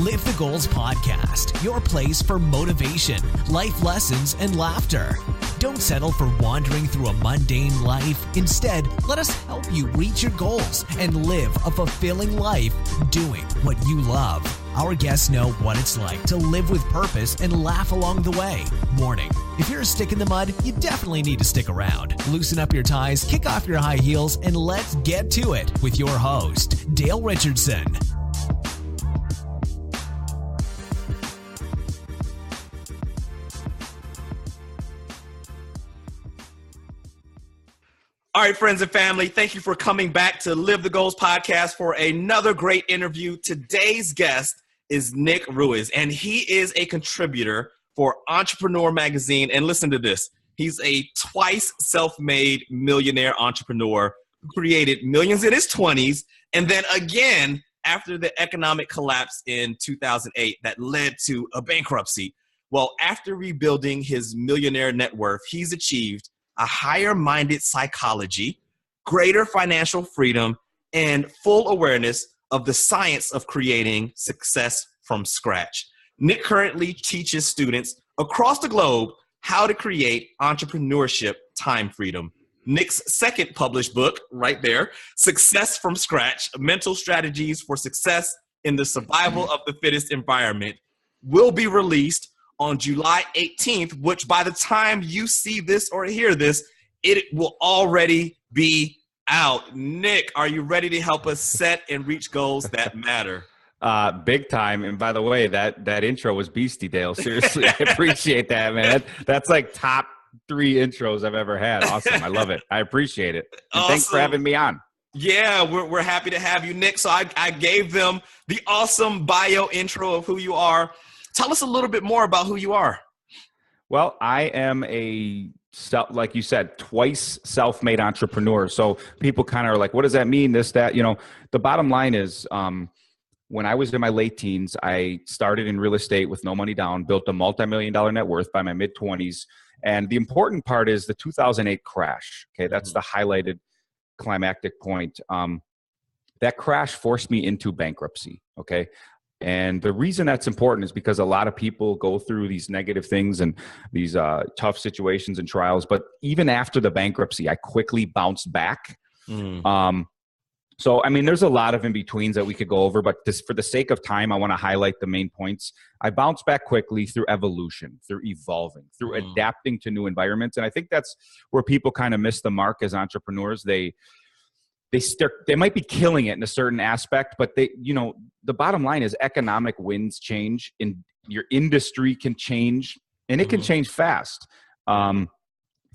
Live the Goals Podcast, your place for motivation, life lessons, and laughter. Don't settle for wandering through a mundane life. Instead, let us help you reach your goals and live a fulfilling life doing what you love. Our guests know what it's like to live with purpose and laugh along the way. Warning, if you're a stick in the mud, you definitely need to stick around. Loosen up your ties, kick off your high heels, and let's get to it with your host, Dale Richardson. All right, friends and family, thank you for coming back to Live the Goals Podcast for another great interview. Today's guest is Nick Ruiz, and he is a contributor for Entrepreneur Magazine. And listen to this. He's a twice self-made millionaire entrepreneur who created millions in his 20s, and then again after the economic collapse in 2008 that led to a bankruptcy. Well, after rebuilding his millionaire net worth, he's achieved a higher-minded psychology, greater financial freedom, and full awareness of the science of creating success from scratch. Nick currently teaches students across the globe how to create entrepreneurship time freedom. Nick's second published book, right there, Success from Scratch, Mental Strategies for Success in the Survival of the Fittest Environment, will be released on July 18th, which by the time you see this or hear this, it will already be out. Nick, are you ready to help us set and reach goals that matter? Big time. And by the way, that intro was beastie, Dale. Seriously, I appreciate that, man. That's like top 3 intros I've ever had. Awesome. I love it. I appreciate it. And awesome. Thanks for having me on. Yeah, we're happy to have you, Nick. So I gave them the awesome bio intro of who you are. Tell us a little bit more about who you are. Well, I am like you said, twice self-made entrepreneur. So people kind of are like, what does that mean? This, that, the bottom line is, when I was in my late teens, I started in real estate with no money down, built a multi-million-dollar net worth by my mid-20s. And the important part is the 2008 crash. Okay, that's the highlighted climactic point. That crash forced me into bankruptcy. Okay. And the reason that's important is because a lot of people go through these negative things and these tough situations and trials. But even after the bankruptcy, I quickly bounced back. So, I mean, there's a lot of in-betweens that we could go over, but for the sake of time, I want to highlight the main points. I bounced back quickly through evolution, through evolving, through adapting to new environments. And I think that's where people kind of miss the mark as entrepreneurs. They might be killing it in a certain aspect, but the bottom line is economic winds change, and your industry can change, and it can change fast.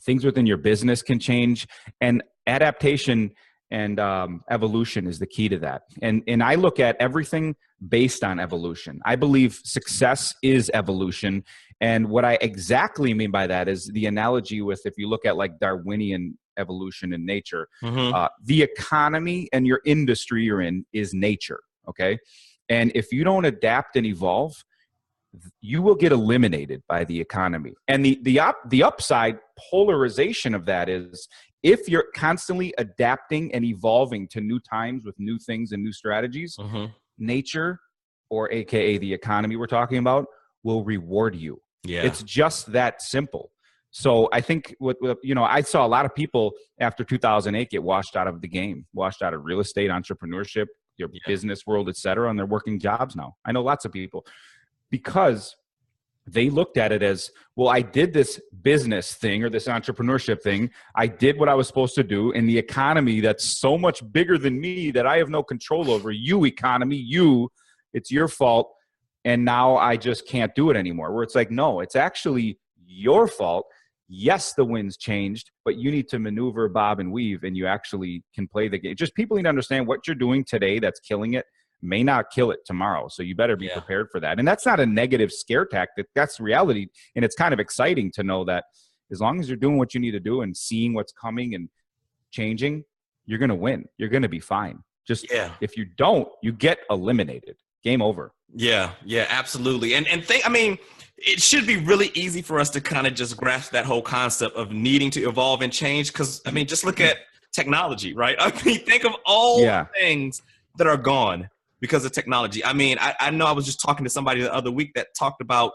Things within your business can change, and adaptation and evolution is the key to that. And I look at everything based on evolution. I believe success is evolution. And what I exactly mean by that is the analogy with, if you look at like Darwinian evolution in nature, the economy and your industry you're in is nature. Okay. And if you don't adapt and evolve, you will get eliminated by the economy. And the upside polarization of that is, if you're constantly adapting and evolving to new times with new things and new strategies, nature, or AKA the economy we're talking about, will reward you. Yeah. It's just that simple. So I think I saw a lot of people after 2008 get washed out of the game, washed out of real estate, entrepreneurship, your business world, et cetera, and they're working jobs now. I know lots of people, because they looked at it as, well, I did this business thing or this entrepreneurship thing. I did what I was supposed to do in the economy that's so much bigger than me that I have no control over. You economy, it's your fault. And now I just can't do it anymore. Where it's like, no, it's actually your fault. Yes, the winds changed, but you need to maneuver, bob, and weave, and you actually can play the game. Just people need to understand what you're doing today that's killing it may not kill it tomorrow. So you better be prepared for that. And that's not a negative scare tactic. That's reality. And it's kind of exciting to know that as long as you're doing what you need to do and seeing what's coming and changing, you're going to win. You're going to be fine. Just if you don't, you get eliminated. Game over. Yeah, absolutely. And it should be really easy for us to kind of just grasp that whole concept of needing to evolve and change. Because, just look at technology, right? Think of all the things that are gone. because of technology. I mean, I know I was just talking to somebody the other week that talked about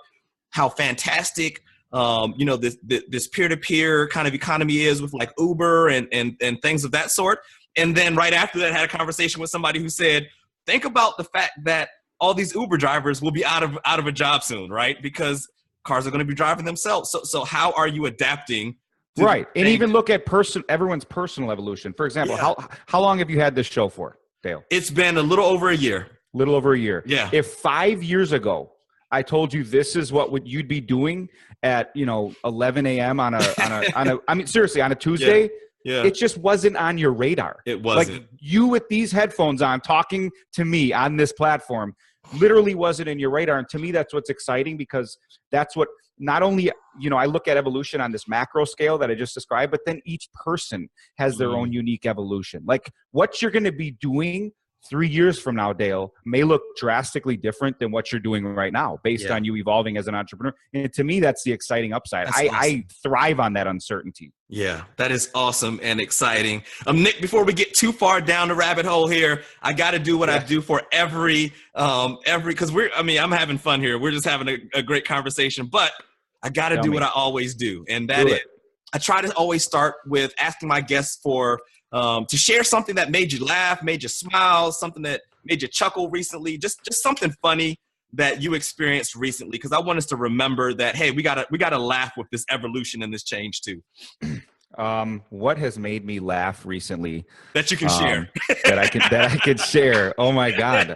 how fantastic, this peer-to-peer kind of economy is with like Uber and things of that sort. And then right after that, I had a conversation with somebody who said, think about the fact that all these Uber drivers will be out of a job soon, right? Because cars are going to be driving themselves. So how are you adapting? Right. And even look at everyone's personal evolution. For example, how long have you had this show for, Dale? It's been a little over a year. Little over a year. Yeah. If 5 years ago I told you this is what you'd be doing at 11 a.m. on a Tuesday, yeah. It just wasn't on your radar. It wasn't. Like you with these headphones on talking to me on this platform literally wasn't in your radar. And to me, that's what's exciting, because that's what not only, I look at evolution on this macro scale that I just described, but then each person has their own unique evolution. Like what you're going to be doing 3 years from now, Dale, may look drastically different than what you're doing right now based on you evolving as an entrepreneur. And to me, that's the exciting upside. I thrive on that uncertainty. Yeah, that is awesome and exciting. Nick, before we get too far down the rabbit hole here, I got to do what I do for every, because I'm having fun here. We're just having a great conversation, but I got to do what I always do. And that is, I try to always start with asking my guests to share something that made you laugh, made you smile, something that made you chuckle recently, just something funny that you experienced recently. Because I want us to remember that, hey, we gotta laugh with this evolution and this change too. What has made me laugh recently that you can share? that I could share. Oh my God.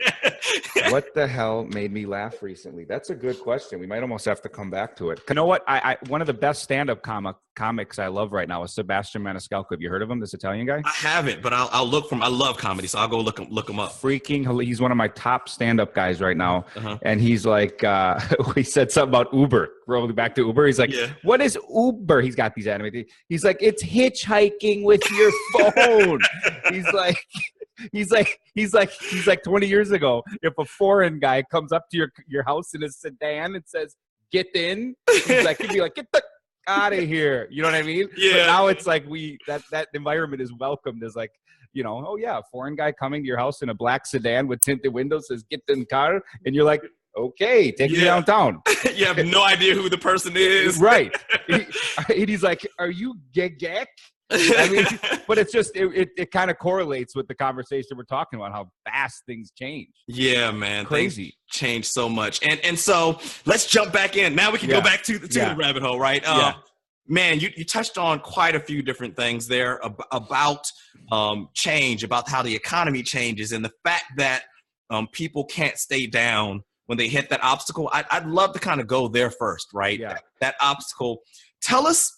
What the hell made me laugh recently? That's a good question. We might almost have to come back to it. You know what? I one of the best stand-up comics I love right now is Sebastian Maniscalco. Have you heard of him? This Italian guy? I haven't, but I'll look for him. I love comedy, so I'll go look him up. He's one of my top stand-up guys right now. And he's like, he said something about Uber. Rolling back to Uber. He's like, what is Uber? He's got these animated. He's like, it's hitchhiking with your phone. He's like 20 years ago, if a foreign guy comes up to your house in a sedan and says, get in, he'd be like, get the out of here. You know what I mean? Yeah. But now it's like that environment is welcomed as like, a foreign guy coming to your house in a black sedan with tinted windows says, get in the car. And you're like, okay, take me downtown. You have no idea who the person is. Right. He's like, are you Gegek? I mean, but it's just, it kind of correlates with the conversation we're talking about, how fast things change. Yeah, man. Crazy. Things change so much. And so let's jump back in. Now we can go back to the rabbit hole, right? Man, you touched on quite a few different things there about change, about how the economy changes, and the fact that people can't stay down when they hit that obstacle. I'd love to kind of go there first, right? Yeah. That obstacle. Tell us,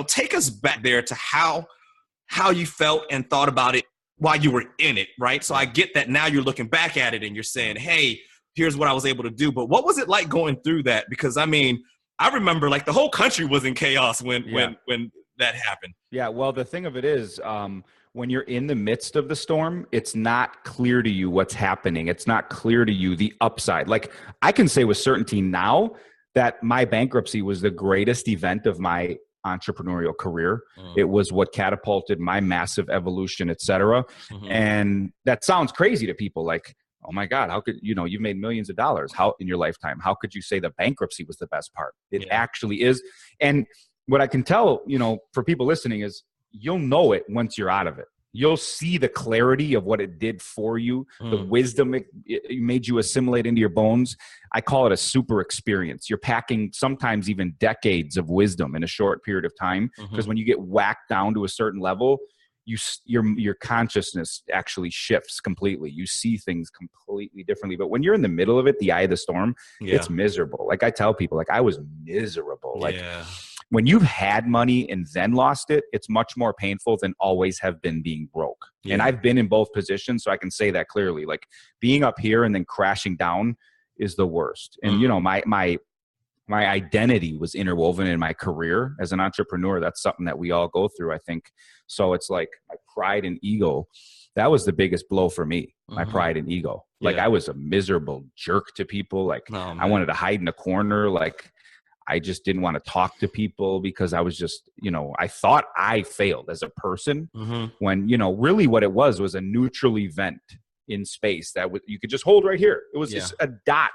take us back there to how you felt and thought about it while you were in it, right? So I get that now you're looking back at it and you're saying, hey, here's what I was able to do. But what was it like going through that? Because, I mean, I remember like the whole country was in chaos when that happened. Yeah, well, the thing of it is, when you're in the midst of the storm, it's not clear to you what's happening. It's not clear to you the upside. Like I can say with certainty now that my bankruptcy was the greatest event of my entrepreneurial career. It was what catapulted my massive evolution, et cetera. And that sounds crazy to people, like, oh my God, how could, you've made millions of dollars in your lifetime. How could you say the bankruptcy was the best part? It actually is. And what I can tell, for people listening is you'll know it once you're out of it. You'll see the clarity of what it did for you, the wisdom it made you assimilate into your bones. I call it a super experience. You're packing sometimes even decades of wisdom in a short period of time, because when you get whacked down to a certain level, your consciousness actually shifts completely. You see things completely differently. But when you're in the middle of it, the eye of the storm, it's miserable. Like I tell people, like I was miserable. Like when you've had money and then lost it, it's much more painful than always have been being broke. And I've been in both positions, so I can say that clearly. Like being up here and then crashing down is the worst. And my identity was interwoven in my career as an entrepreneur. That's something that we all go through, I think. So it's like my pride and ego. That was the biggest blow for me, my pride and ego. Like I was a miserable jerk to people. Like I wanted to hide in a corner. Like I just didn't want to talk to people because I was just, I thought I failed as a person when, really what it was a neutral event in space that you could just hold right here. It was just a dot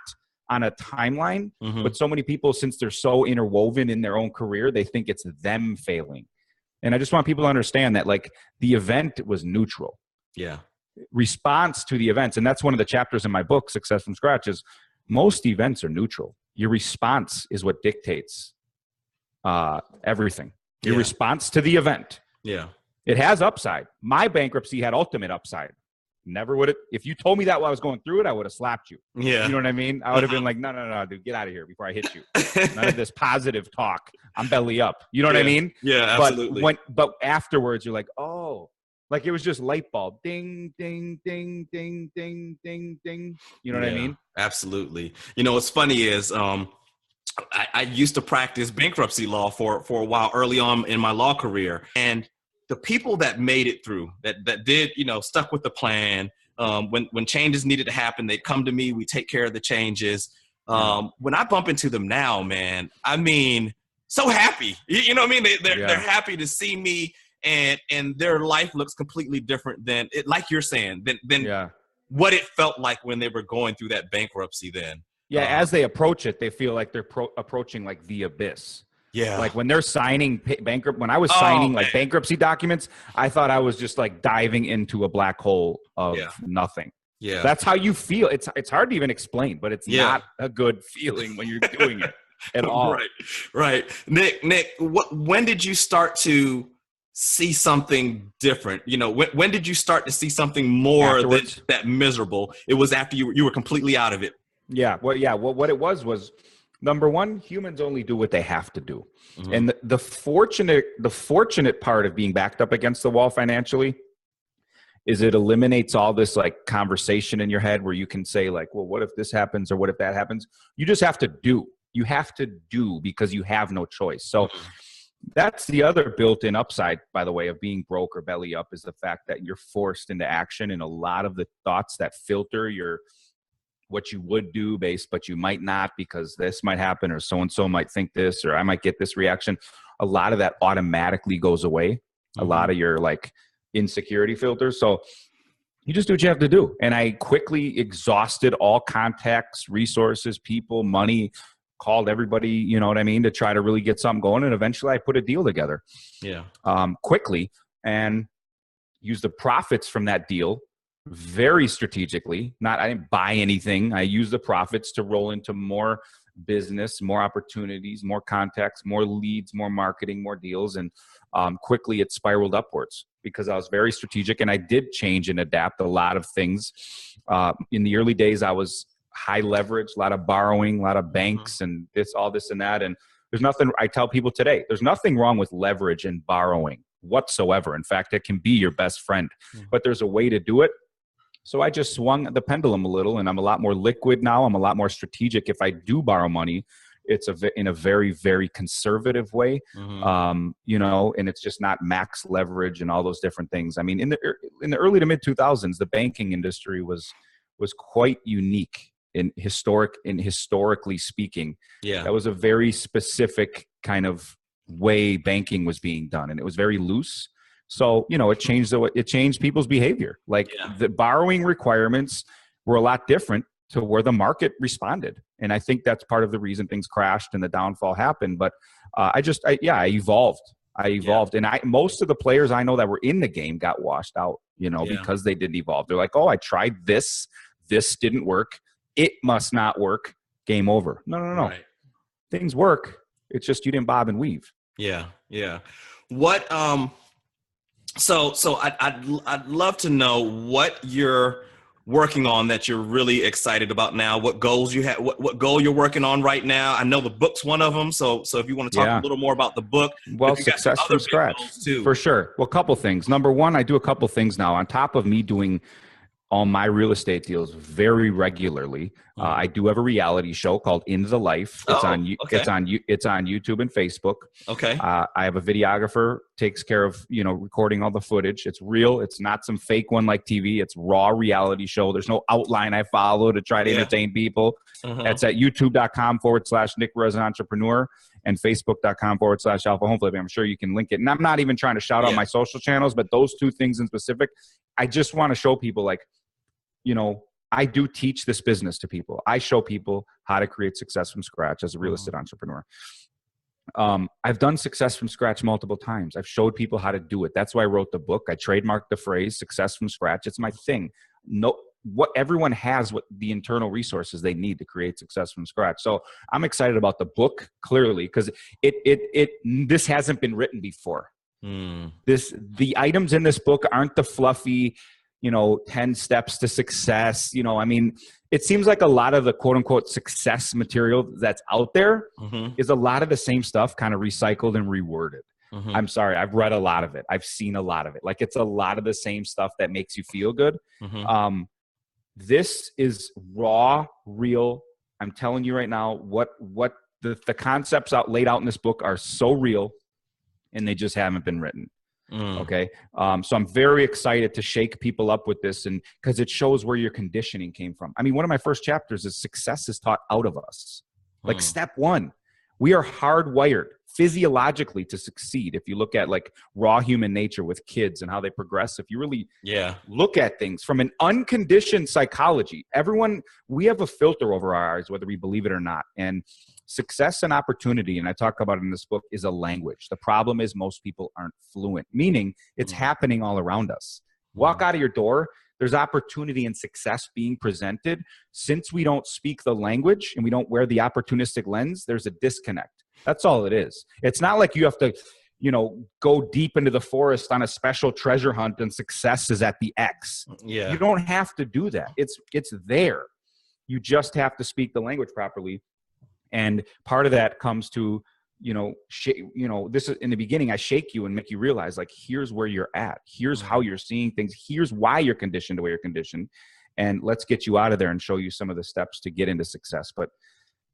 on a timeline. But so many people, since they're so interwoven in their own career, they think it's them failing. And I just want people to understand that, like, the event was neutral. Yeah. Response to the events. And that's one of the chapters in my book, Success from Scratch, is most events are neutral. Your response is what dictates everything. Your response to the event. Yeah. It has upside. My bankruptcy had ultimate upside. Never would it. If you told me that while I was going through it, I would have slapped you. Yeah. You know what I mean? I would have been like, no, dude, get out of here before I hit you. None of this positive talk. I'm belly up. You know what I mean? Yeah, absolutely. But afterwards, you're like, oh, like it was just light bulb. Ding, ding, ding, ding, ding, ding, ding. You know what I mean? Absolutely. You know, what's funny is I used to practice bankruptcy law for a while early on in my law career. And the people that made it through, that did, you know, stuck with the plan, when changes needed to happen, they'd come to me, we take care of the changes. When I bump into them now, man, I mean, so happy. You know what I mean? They're happy to see me, and their life looks completely different than it, like you're saying, than what it felt like when they were going through that bankruptcy then. Yeah, as they approach it, they feel like they're approaching like the abyss. Yeah, like when they're signing when I was signing like bankruptcy documents, I thought I was just like diving into a black hole of nothing. Yeah, that's how you feel. It's hard to even explain, but it's not a good feeling when you're doing it at all. Right. Nick, when did you start to see something different? You know, when did you start to see something more than that miserable? It was after you were completely out of it. Yeah. Well, what it was number one, humans only do what they have to do. And the fortunate part of being backed up against the wall financially is it eliminates all this like conversation in your head where you can say like, well, what if this happens or what if that happens? You just have to do. You have to do because you have no choice. So that's the other built-in upside, by the way, of being broke or belly up, is the fact that you're forced into action, and a lot of the thoughts that filter what you would do but you might not because this might happen or so-and-so might think this or I might get this reaction. A lot of that automatically goes away. A lot of your like insecurity filters. So you just do what you have to do. And I quickly exhausted all contacts, resources, people, money, called everybody, you know what I mean, to try to really get something going. And eventually I put a deal together quickly and used the profits from that deal very strategically. I didn't buy anything. I used the profits to roll into more business, more opportunities, more contacts, more leads, more marketing, more deals. And quickly it spiraled upwards because I was very strategic, and I did change and adapt a lot of things. In the early days, I was high leverage, a lot of borrowing, a lot of banks and all this and that. And there's nothing, I tell people today, there's nothing wrong with leverage and borrowing whatsoever. In fact, it can be your best friend, but there's a way to do it. So I just swung the pendulum a little, and I'm a lot more liquid now. I'm a lot more strategic. If I do borrow money, it's in a very, very conservative way, you know, and it's just not max leverage and all those different things. I mean, in the early to mid 2000s, the banking industry was quite unique historically speaking. Yeah, that was a very specific kind of way banking was being done, and it was very loose. So, you know, it changed people's behavior. Like the borrowing requirements were a lot different to where the market responded. And I think that's part of the reason things crashed and the downfall happened. But I evolved. And most of the players I know that were in the game got washed out, you know, because they didn't evolve. They're like, oh, I tried this. This didn't work. It must not work. Game over. No. Right. Things work. It's just you didn't bob and weave. Yeah. What So I'd love to know what you're working on that you're really excited about now. What goals you have? What goal you're working on right now? I know the book's one of them. So if you want to talk a little more about the book, well, Success from Scratch, for sure. Well, a couple things. Number one, I do a couple things now on top of me doing all my real estate deals very regularly. I do have a reality show called In the Life. It's on YouTube and Facebook. Okay. I have a videographer, takes care of, you know, recording all the footage. It's real. It's not some fake one like TV. It's raw reality show. There's no outline I follow to try to entertain people. That's at youtube.com/Nick Ruiz Entrepreneur and facebook.com/Alpha Home Flip. I'm sure you can link it. And I'm not even trying to shout out my social channels, but those two things in specific, I just want to show people, like, I do teach this business to people. I show people how to create success from scratch as a real estate entrepreneur. I've done success from scratch multiple times. I've showed people how to do it. That's why I wrote the book. I trademarked the phrase success from scratch. It's my thing. Everyone has what the internal resources they need to create success from scratch. So I'm excited about the book, clearly, because this hasn't been written before. The items in this book aren't the fluffy, 10 steps to success. It seems like a lot of the quote unquote success material that's out there is a lot of the same stuff kind of recycled and reworded. I'm sorry. I've read a lot of it. I've seen a lot of it. Like, it's a lot of the same stuff that makes you feel good. This is raw, real. I'm telling you right now, what the concepts laid out in this book are so real, and they just haven't been written. Okay. So I'm very excited to shake people up with this, and because it shows where your conditioning came from. One of my first chapters is success is taught out of us. Like, step one, we are hardwired physiologically to succeed. If you look at like raw human nature with kids and how they progress, if you really look at things from an unconditioned psychology, we have a filter over our eyes, whether we believe it or not. And success and opportunity, and I talk about it in this book, is a language. The problem is most people aren't fluent, meaning it's happening all around us. Walk out of your door, there's opportunity and success being presented. Since we don't speak the language and we don't wear the opportunistic lens, there's a disconnect. That's all it is. It's not like you have to, go deep into the forest on a special treasure hunt and success is at the X. Yeah. You don't have to do that. It's there. You just have to speak the language properly. And part of that comes to, this is in the beginning, I shake you and make you realize, like, here's where you're at. Here's how you're seeing things. Here's why you're conditioned the way you're conditioned. And let's get you out of there and show you some of the steps to get into success. But,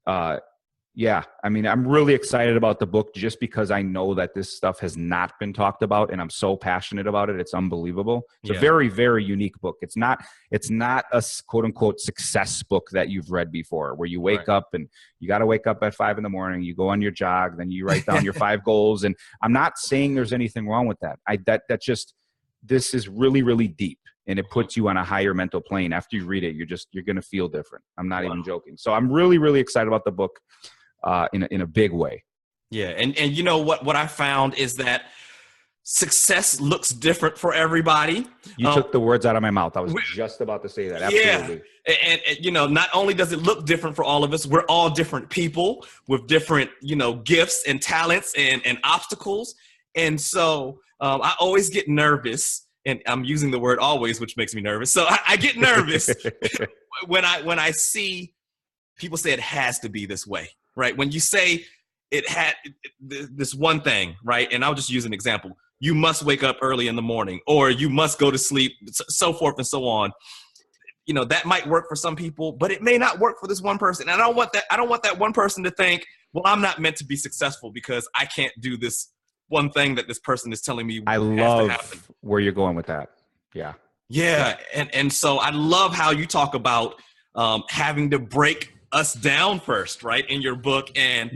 I'm really excited about the book just because I know that this stuff has not been talked about, and I'm so passionate about it. It's unbelievable. It's a very, very unique book. It's not a quote unquote success book that you've read before, where you wake up and you got to wake up at 5 a.m, you go on your jog, then you write down your 5 goals. And I'm not saying there's anything wrong with that. This is really, really deep, and it puts you on a higher mental plane. After you read it, you're going to feel different. I'm not even joking. So I'm really, really excited about the book. In a big way. Yeah. And you know what I found is that success looks different for everybody. You took the words out of my mouth. I was just about to say that. Absolutely. Yeah. And not only does it look different for all of us, we're all different people with different, gifts and talents and obstacles. And so I always get nervous, and I'm using the word always, which makes me nervous. So I get nervous when I see people say it has to be this way. Right. When you say it had this one thing, right. And I'll just use an example. You must wake up early in the morning, or you must go to sleep, so forth and so on. That might work for some people, but it may not work for this one person. And I don't want that one person to think, well, I'm not meant to be successful because I can't do this one thing that this person is telling me. I love where you're going with that. Yeah. Yeah. And so I love how you talk about having to break us down first, right, in your book, and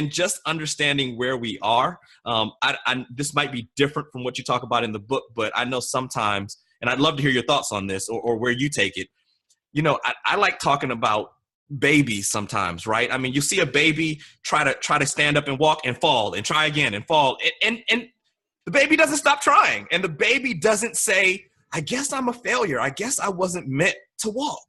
just understanding where we are. This might be different from what you talk about in the book, but I know sometimes, and I'd love to hear your thoughts on this, or where you take it. I like talking about babies sometimes, right? You see a baby try to stand up and walk and fall and try again and fall, and the baby doesn't stop trying, and the baby doesn't say, I guess I'm a failure. I guess I wasn't meant to walk.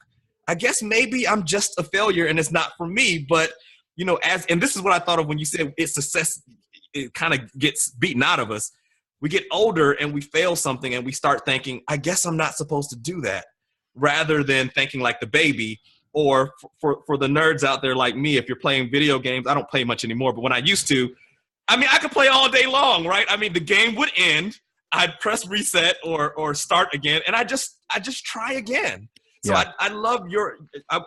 I guess maybe I'm just a failure and it's not for me. But, and this is what I thought of when you said it's success, it kind of gets beaten out of us. We get older and we fail something and we start thinking, I guess I'm not supposed to do that, rather than thinking like the baby. Or for the nerds out there like me, if you're playing video games, I don't play much anymore, but when I used to, I could play all day long, right? The game would end, I'd press reset or start again, and I just try again. So I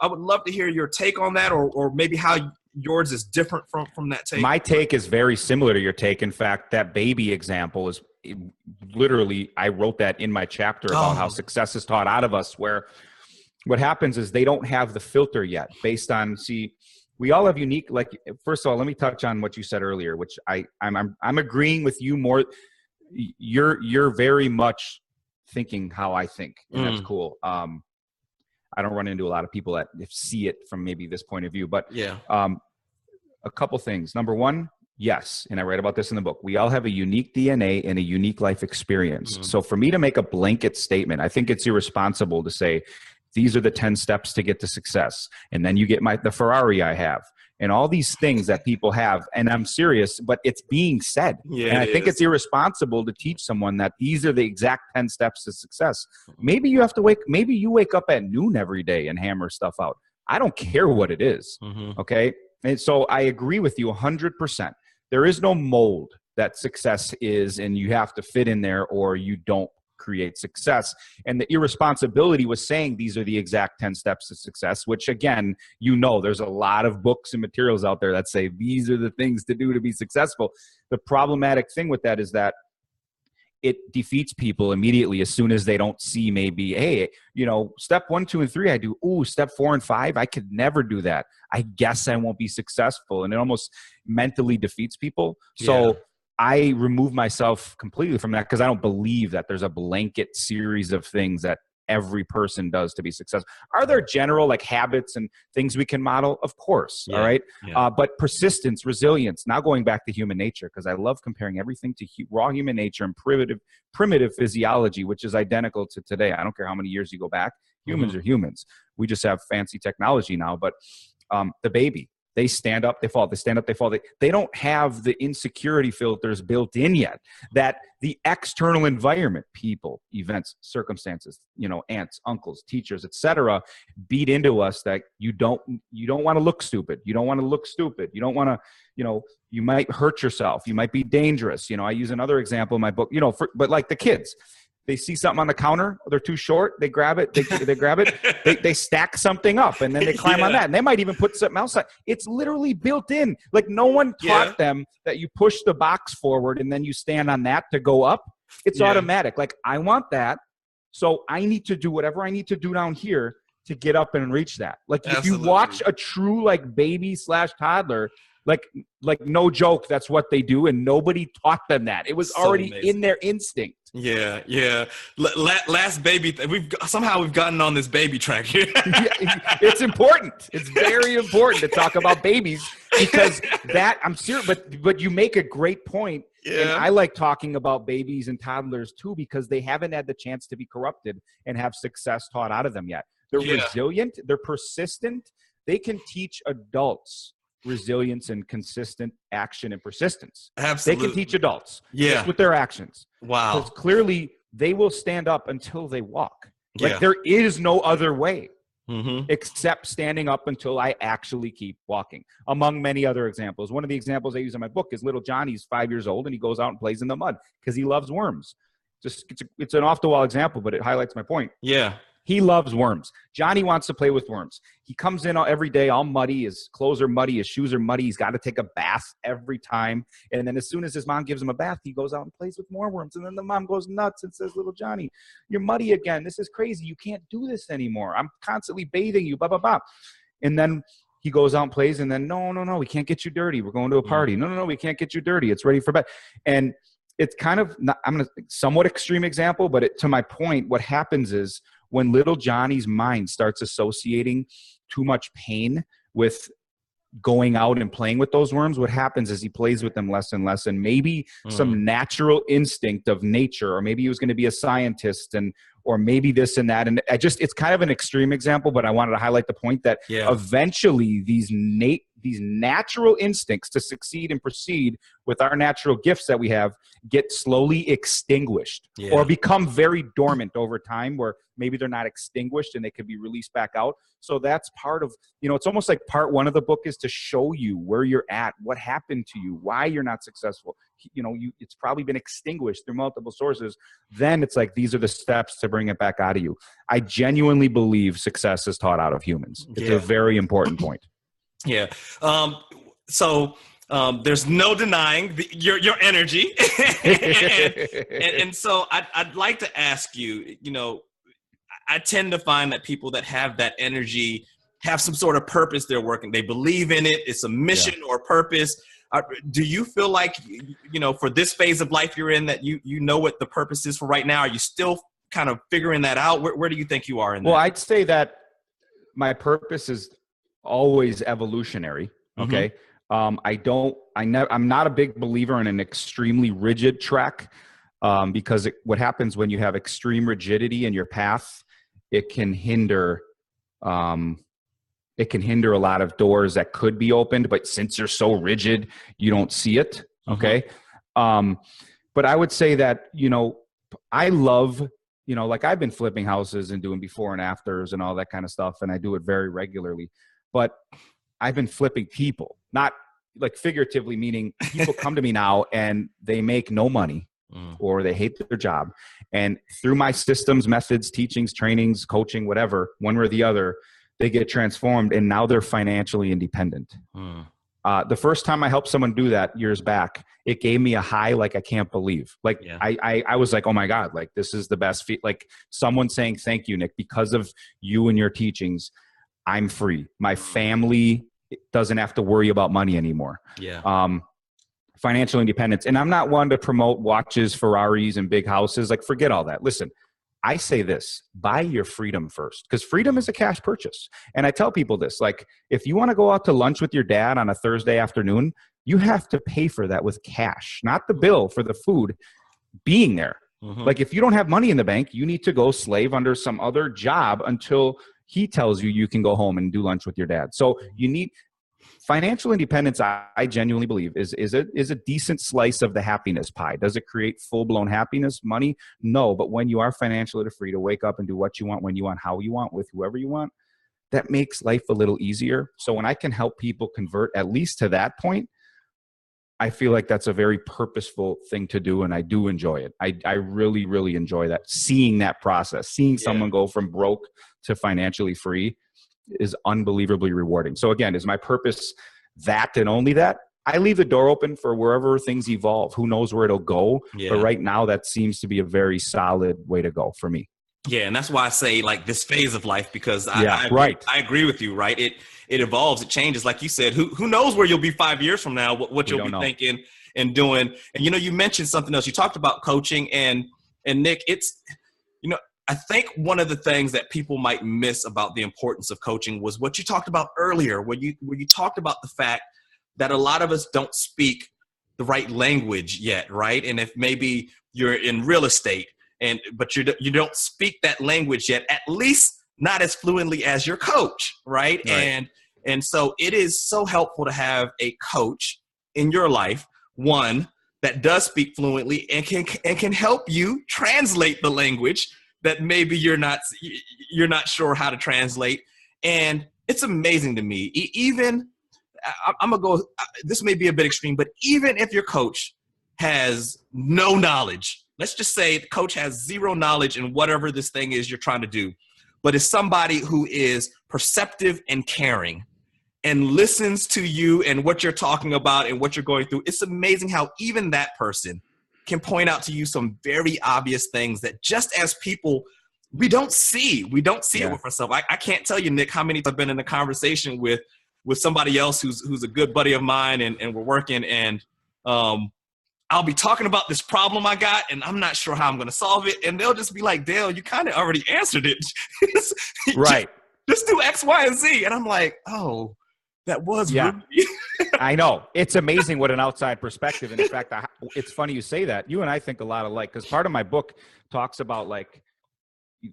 would love to hear your take on that, or maybe how yours is different from that take. My take is very similar to your take. In fact, that baby example is literally, I wrote that in my chapter about how success is taught out of us, where what happens is they don't have the filter yet based on, we all have unique, like, first of all, let me touch on what you said earlier, which I'm agreeing with you more. You're very much thinking how I think, and that's cool. I don't run into a lot of people that see it from maybe this point of view, but yeah. A couple things. Number one, yes, and I write about this in the book, we all have a unique DNA and a unique life experience. Mm-hmm. So for me to make a blanket statement, I think it's irresponsible to say, these are the 10 steps to get to success. And then you get the Ferrari I have and all these things that people have. And I'm serious, but it's being said. Yeah, and I think it's irresponsible to teach someone that these are the exact 10 steps to success. Maybe you wake up at noon every day and hammer stuff out. I don't care what it is. Mm-hmm. Okay. And so I agree with you 100%. There is no mold that success is, and you have to fit in there or you don't create success. And the irresponsibility was saying these are the exact 10 steps to success, which again, there's a lot of books and materials out there that say these are the things to do to be successful. The problematic thing with that is that it defeats people immediately as soon as they don't see maybe, hey, step 1, 2, and 3 I do. Ooh, step 4 and 5, I could never do that. I guess I won't be successful. And it almost mentally defeats people. So I remove myself completely from that because I don't believe that there's a blanket series of things that every person does to be successful. Are there general habits and things we can model? Of course. Yeah. All right. Yeah. But persistence, resilience, now going back to human nature, because I love comparing everything to raw human nature and primitive physiology, which is identical to today. I don't care how many years you go back. Humans are humans. We just have fancy technology now. But the baby, they stand up, they fall, they stand up, they fall. They don't have the insecurity filters built in yet that the external environment, people, events, circumstances, aunts, uncles, teachers, etc., beat into us that you don't want to look stupid. You don't want to look stupid. You don't want to, you might hurt yourself. You might be dangerous. I use another example in my book, but like the kids. They see something on the counter, they're too short, they grab it, they grab it, they stack something up, and then they climb on that, and they might even put something else on. It's literally built in. No one taught them that you push the box forward and then you stand on that to go up. It's automatic. I want that, so I need to do whatever I need to do down here to get up and reach that. If you watch a true baby/toddler, no joke, that's what they do, and nobody taught them that. It was already in their instinct. Yeah. Last baby, we've gotten on this baby track here. It's important. It's very important to talk about babies because I'm serious. But you make a great point. Yeah. And I like talking about babies and toddlers too because they haven't had the chance to be corrupted and have success taught out of them yet. They're resilient. They're persistent. They can teach adults resilience and consistent action and persistence. Absolutely. They can teach adults just with their actions. Wow. Because clearly they will stand up until they walk. There is no other way except standing up until I actually keep walking, among many other examples. One of the examples I use in my book is little Johnny's 5 years old and he goes out and plays in the mud because he loves worms. It's an off-the-wall example, but it highlights my point. Yeah. He loves worms. Johnny wants to play with worms. He comes in every day all muddy. His clothes are muddy. His shoes are muddy. He's got to take a bath every time. And then as soon as his mom gives him a bath, he goes out and plays with more worms. And then the mom goes nuts and says, little Johnny, you're muddy again. This is crazy. You can't do this anymore. I'm constantly bathing you, blah, blah, blah. And then he goes out and plays. And then, no, we can't get you dirty. We're going to a party. No, we can't get you dirty. It's ready for bed. And it's kind of, I'm going to somewhat extreme example, but to my point, what happens is, when little Johnny's mind starts associating too much pain with going out and playing with those worms, what happens is he plays with them less and less, and maybe some natural instinct of nature, or maybe he was going to be a scientist, or maybe this and that. And it's kind of an extreme example, but I wanted to highlight the point that eventually these natural instincts to succeed and proceed with our natural gifts that we have get slowly extinguished or become very dormant over time, where maybe they're not extinguished and they could be released back out. So that's part of, it's almost like part one of the book is to show you where you're at, what happened to you, why you're not successful. It's probably been extinguished through multiple sources. Then it's like, these are the steps to bring it back out of you. I genuinely believe success is taught out of humans. It's a very important point. Yeah. So there's no denying your energy. and so I'd like to ask you, I tend to find that people that have that energy have some sort of purpose they're working. They believe in it. It's a mission or purpose. Do you feel like, for this phase of life you're in, that you know what the purpose is for right now? Are you still kind of figuring that out? Where do you think you are in that? Well, I'd say that my purpose is always evolutionary. Okay. I'm not a big believer in an extremely rigid track, because what happens when you have extreme rigidity in your path, it can hinder a lot of doors that could be opened, but since you're so rigid, you don't see it. Okay. But I would say that, I love, like I've been flipping houses and doing before and afters and all that kind of stuff. And I do it very regularly, but I've been flipping people, not like figuratively, meaning people come to me now and they make no money or they hate their job. And through my systems, methods, teachings, trainings, coaching, whatever, one way or the other, they get transformed and now they're financially independent. The first time I helped someone do that years back, it gave me a high like I can't believe. Like I was like, oh my God, like this is the best like someone saying, thank you, Nick, because of you and your teachings, I'm free. My family doesn't have to worry about money anymore. Financial independence. And I'm not one to promote watches, Ferraris, and big houses. Like forget all that. Listen, I say this, buy your freedom first, because freedom is a cash purchase. And I tell people this, like, if you want to go out to lunch with your dad on a Thursday afternoon, you have to pay for that with cash, not the bill for the food being there. Like if you don't have money in the bank, you need to go slave under some other job until he tells you you can go home and do lunch with your dad. So you need financial independence. I genuinely believe is a decent slice of the happiness pie. Does it create full-blown happiness, money? No, but when you are financially free to wake up and do what you want, when you want, how you want, with whoever you want, that makes life a little easier. So when I can help people convert at least to that point, I feel like that's a very purposeful thing to do, and I do enjoy it. I really, really enjoy that. Seeing that process, seeing someone go from broke to financially free is unbelievably rewarding. So again, is my purpose that and only that? I leave the door open for wherever things evolve. Who knows where it'll go? But right now, that seems to be a very solid way to go for me. Yeah, and that's why I say like this phase of life, because I agree with you, right? It evolves, it changes. Like you said, who knows where you'll be 5 years from now, what you'll be thinking and doing. And, you mentioned something else. You talked about coaching and Nick, it's, I think one of the things that people might miss about the importance of coaching was what you talked about earlier, where you talked about the fact that a lot of us don't speak the right language yet, right? And if maybe you're in real estate, but you don't speak that language yet, at least not as fluently as your coach, right? And so it is so helpful to have a coach in your life, one that does speak fluently and can help you translate the language that maybe you're not sure how to translate. And it's amazing to me. Even I'm gonna go. This may be a bit extreme, but even if your coach has no knowledge. Let's just say the coach has zero knowledge in whatever this thing is you're trying to do, but is somebody who is perceptive and caring and listens to you and what you're talking about and what you're going through. It's amazing how even that person can point out to you some very obvious things that just as people, we don't see it with ourselves. I can't tell you, Nick, how many times I've been in a conversation with somebody else who's a good buddy of mine and we're working and, I'll be talking about this problem I got, and I'm not sure how I'm going to solve it. And they'll just be like, Dale, you kind of already answered it. Right. Just do X, Y, and Z. And I'm like, oh, that was rude. I know. It's amazing what an outside perspective. And in fact, it's funny you say that. You and I think a lot alike, because part of my book talks about like,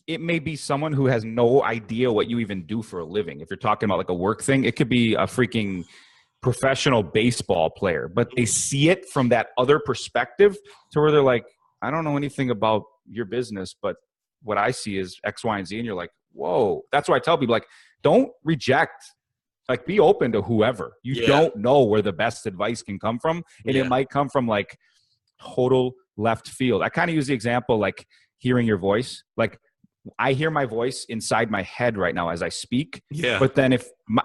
it may be someone who has no idea what you even do for a living. If you're talking about like a work thing, it could be a freaking professional baseball player, but they see it from that other perspective to where they're like, I don't know anything about your business, but what I see is X, Y, and Z. And you're like, whoa. That's why I tell people, like, don't reject, like, be open to whoever. You don't know where the best advice can come from. And it might come from like total left field. I kind of use the example, like hearing your voice. Like I hear my voice inside my head right now as I speak. Yeah. But then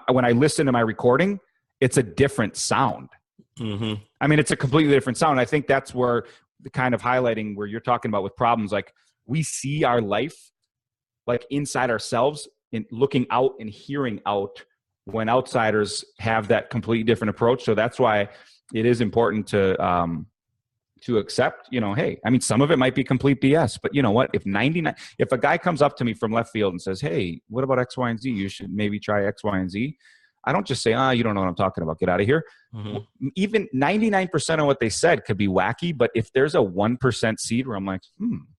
when I listen to my recording, it's a different sound. Mm-hmm. I mean, it's a completely different sound. I think that's where the kind of highlighting where you're talking about with problems, like we see our life like inside ourselves and looking out and hearing out when outsiders have that completely different approach. So that's why it is important to to accept, hey, I mean, some of it might be complete BS, but you know what? If a guy comes up to me from left field and says, hey, what about X, Y, and Z? You should maybe try X, Y, and Z. I don't just say, you don't know what I'm talking about. Get out of here. Mm-hmm. Even 99% of what they said could be wacky, but if there's a 1% seed where I'm like,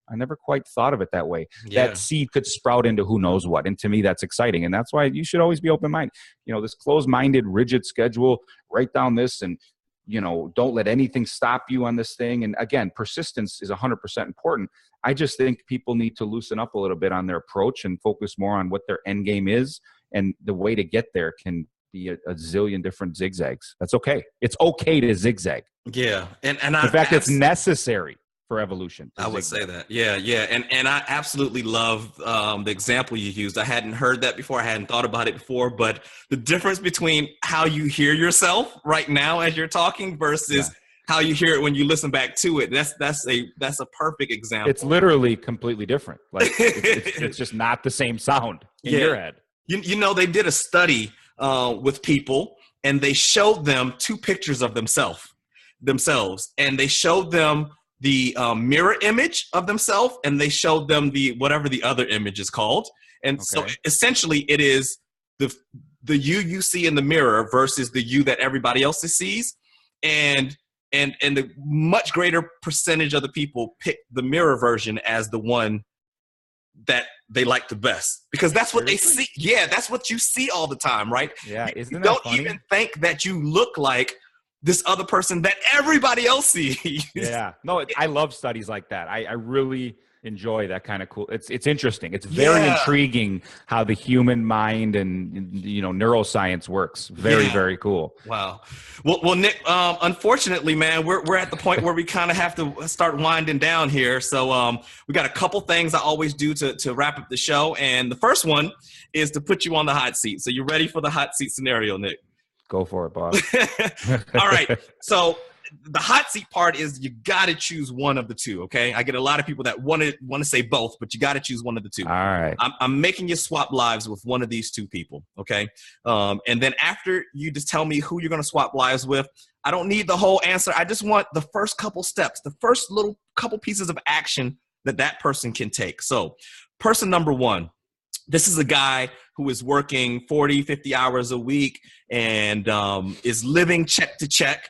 I never quite thought of it that way. Yeah. That seed could sprout into who knows what. And to me, that's exciting. And that's why you should always be open-minded. This closed-minded, rigid schedule, write down this and, don't let anything stop you on this thing. And again, persistence is 100% important. I just think people need to loosen up a little bit on their approach and focus more on what their end game is. And the way to get there can be a zillion different zigzags. That's okay. It's okay to zigzag. Yeah. And in fact, it's necessary for evolution. I would say that. Yeah. And I absolutely love the example you used. I hadn't heard that before. I hadn't thought about it before, but the difference between how you hear yourself right now as you're talking versus how you hear it when you listen back to it. That's a perfect example. It's literally completely different. Like it's just not the same sound in your head. They did a study with people, and they showed them two pictures of themselves, and they showed them the mirror image of themselves, and they showed them the whatever the other image is called. And so essentially it is the you see in the mirror versus the you that everybody else sees. And the much greater percentage of the people pick the mirror version as the one that they like the best, because that's what they see. Yeah, that's what you see all the time, right? Yeah, you don't even think that you look like this other person that everybody else sees. Yeah, no, I love studies like that. I really enjoy that kind of cool. It's interesting. It's very intriguing how the human mind and neuroscience works. Very cool. Wow. Well, Nick. Unfortunately, man, we're at the point where we kind of have to start winding down here. So we got a couple things I always do to wrap up the show, and the first one is to put you on the hot seat. So you ready for the hot seat scenario, Nick? Go for it, boss. All right. So the hot seat part is you got to choose one of the two. Okay. I get a lot of people that want to say both, but you got to choose one of the two. All right. I'm making you swap lives with one of these two people. Okay. And then after you just tell me who you're going to swap lives with, I don't need the whole answer. I just want the first couple steps, the first little couple pieces of action that person can take. So person number one, this is a guy who is working 40, 50 hours a week and is living check to check.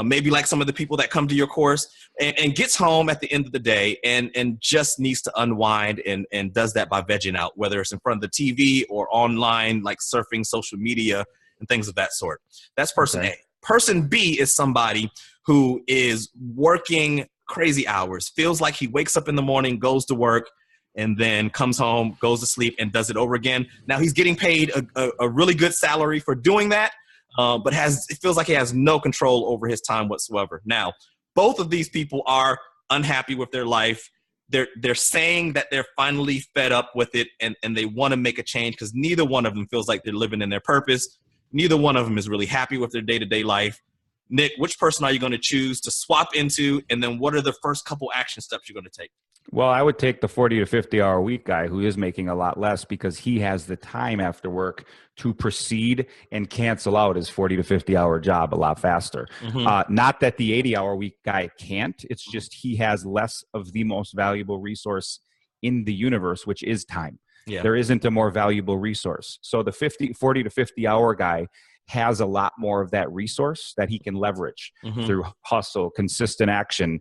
Maybe like some of the people that come to your course, and gets home at the end of the day and just needs to unwind and does that by vegging out, whether it's in front of the TV or online, like surfing social media and things of that sort. That's person A. Person B is somebody who is working crazy hours, feels like he wakes up in the morning, goes to work, and then comes home, goes to sleep, and does it over again. Now he's getting paid a really good salary for doing that. But it feels like he has no control over his time whatsoever. Now, both of these people are unhappy with their life. They're saying that they're finally fed up with it and they want to make a change because neither one of them feels like they're living in their purpose. Neither one of them is really happy with their day-to-day life. Nick, which person are you going to choose to swap into? And then what are the first couple action steps you're going to take? Well, I would take the 40 to 50 hour week guy who is making a lot less because he has the time after work to proceed and cancel out his 40 to 50 hour job a lot faster. Mm-hmm. Not that the 80 hour week guy can't. It's just he has less of the most valuable resource in the universe, which is time. Yeah. There isn't a more valuable resource. So the 40 to 50 hour guy has a lot more of that resource that he can leverage through hustle, consistent action.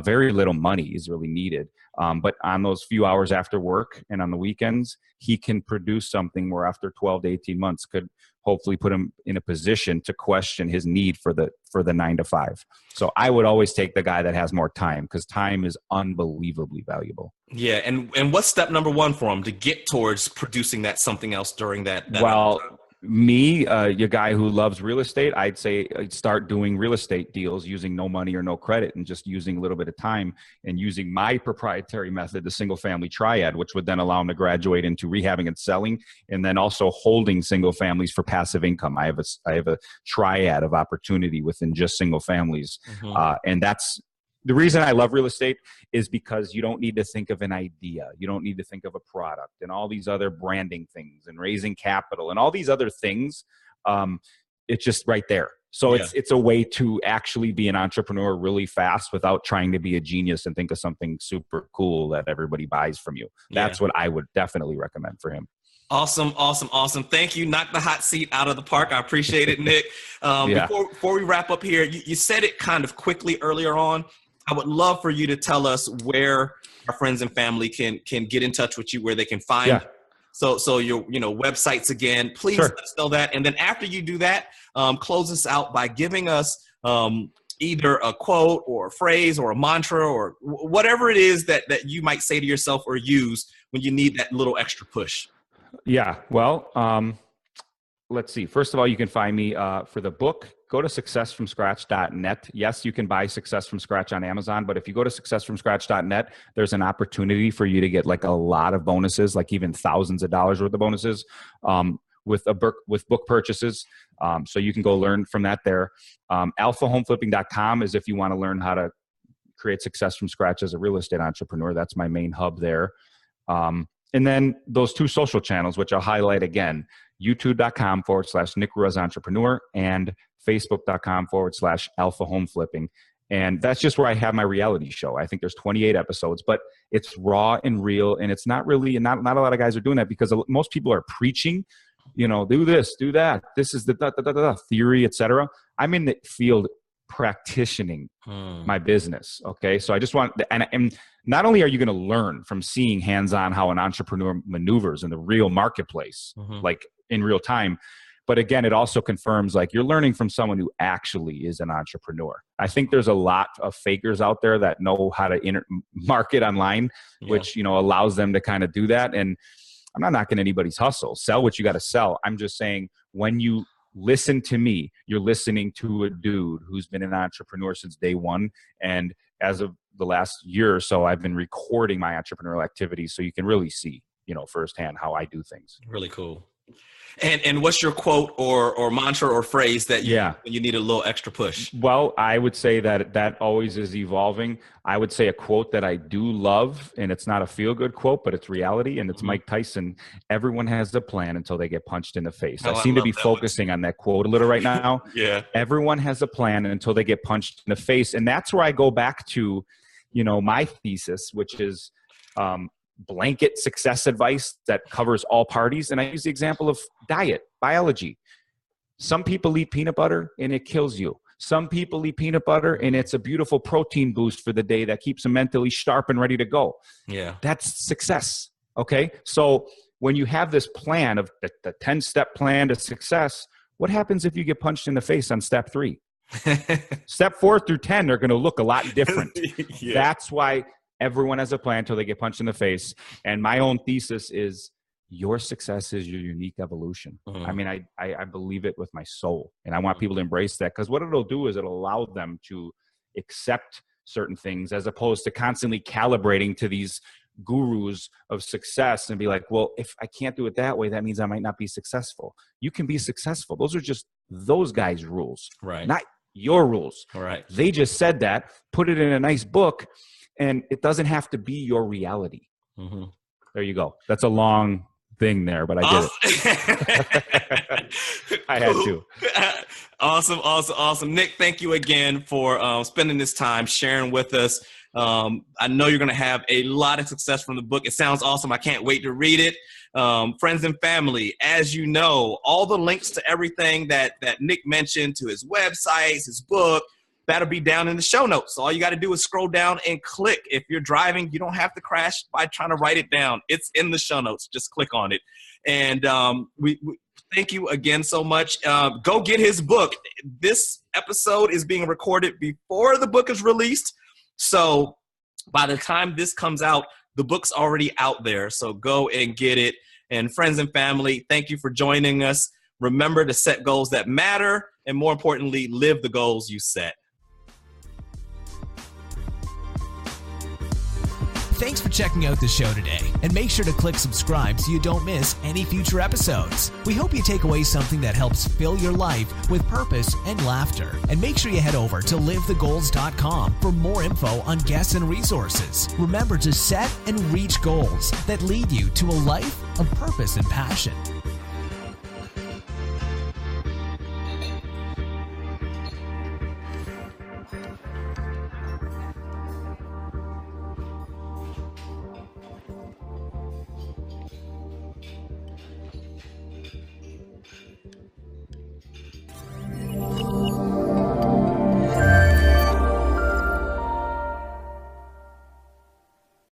Very little money is really needed. But on those few hours after work and on the weekends, he can produce something where after 12 to 18 months could hopefully put him in a position to question his need for the 9 to 5. So I would always take the guy that has more time because time is unbelievably valuable. Yeah. And what's step number one for him to get towards producing that something else during that well, me, your guy who loves real estate, I'd say start doing real estate deals using no money or no credit and just using a little bit of time and using my proprietary method, the single family triad, which would then allow him to graduate into rehabbing and selling and then also holding single families for passive income. I have a triad of opportunity within just single families. And that's the reason I love real estate is because you don't need to think of an idea. You don't need to think of a product and all these other branding things and raising capital and all these other things. It's just right there. So it's a way to actually be an entrepreneur really fast without trying to be a genius and think of something super cool that everybody buys from you. That's what I would definitely recommend for him. Awesome. Thank you. Knock the hot seat out of the park. I appreciate it, Nick. Before we wrap up here, you said it kind of quickly earlier on. I would love for you to tell us where our friends and family can get in touch with you, where they can find you. So your websites again, please let us know that. And then after you do that, close us out by giving us either a quote or a phrase or a mantra or whatever it is that you might say to yourself or use when you need that little extra push. Yeah. Well, let's see. First of all, you can find me for the book. Go to successfromscratch.net. Yes, you can buy Success from Scratch on Amazon, but if you go to successfromscratch.net, there's an opportunity for you to get like a lot of bonuses, like even thousands of dollars worth of bonuses with book purchases. So you can go learn from that there. Alphahomeflipping.com is if you want to learn how to create success from scratch as a real estate entrepreneur. That's my main hub there. And then those two social channels, which I'll highlight again, youtube.com/Nick Ruiz Entrepreneur and facebook.com/Alpha Home Flipping. And that's just where I have my reality show. I think there's 28 episodes, but it's raw and real. And it's not really, not a lot of guys are doing that because most people are preaching, do this, do that. This is the theory, etc. I'm in the field practicing my business. Okay. So I just want, and not only are you going to learn from seeing hands-on how an entrepreneur maneuvers in the real marketplace, like in real time, but again, it also confirms like you're learning from someone who actually is an entrepreneur. I think there's a lot of fakers out there that know how to market online, which, allows them to kind of do that. And I'm not knocking anybody's hustle. Sell what you got to sell. I'm just saying when you listen to me, you're listening to a dude who's been an entrepreneur since day one. And as of the last year or so, I've been recording my entrepreneurial activities so you can really see, firsthand how I do things. Really cool. And what's your quote or mantra or phrase that you need a little extra push? Well, I would say that always is evolving. I would say a quote that I do love, and it's not a feel-good quote, but it's reality, and it's Mike Tyson. Everyone has a plan until they get punched in the face. I seem to be focusing on that quote a little right now. Everyone has a plan until they get punched in the face. And that's where I go back to, my thesis, which is blanket success advice that covers all parties. And I use the example of diet, biology. Some people eat peanut butter and it kills you. Some people eat peanut butter and it's a beautiful protein boost for the day that keeps them mentally sharp and ready to go. Yeah. That's success. Okay. So when you have this plan of the 10-step plan to success, what happens if you get punched in the face on step 3? Step 4 through 10 are going to look a lot different. That's why everyone has a plan until they get punched in the face. And my own thesis is your success is your unique evolution. I mean, I believe it with my soul. And I want people to embrace that because what it'll do is it'll allow them to accept certain things as opposed to constantly calibrating to these gurus of success and be like, well, if I can't do it that way, that means I might not be successful. You can be successful. Those are just those guys' rules, not your rules. They just said that, put it in a nice book, and it doesn't have to be your reality. There you go. That's a long thing there, but I did it. I had to. Awesome. Nick, thank you again for spending this time sharing with us. I know you're going to have a lot of success from the book. It sounds awesome. I can't wait to read it. Friends and family, as you know, all the links to everything that Nick mentioned, to his websites, his book, that'll be down in the show notes. So all you got to do is scroll down and click. If you're driving, you don't have to crash by trying to write it down. It's in the show notes. Just click on it. And we thank you again so much. Go get his book. This episode is being recorded before the book is released. So by the time this comes out, the book's already out there. So go and get it. And friends and family, thank you for joining us. Remember to set goals that matter. And more importantly, live the goals you set. Thanks for checking out the show today, and make sure to click subscribe so you don't miss any future episodes. We hope you take away something that helps fill your life with purpose and laughter. And make sure you head over to LiveTheGoals.com for more info on guests and resources. Remember to set and reach goals that lead you to a life of purpose and passion.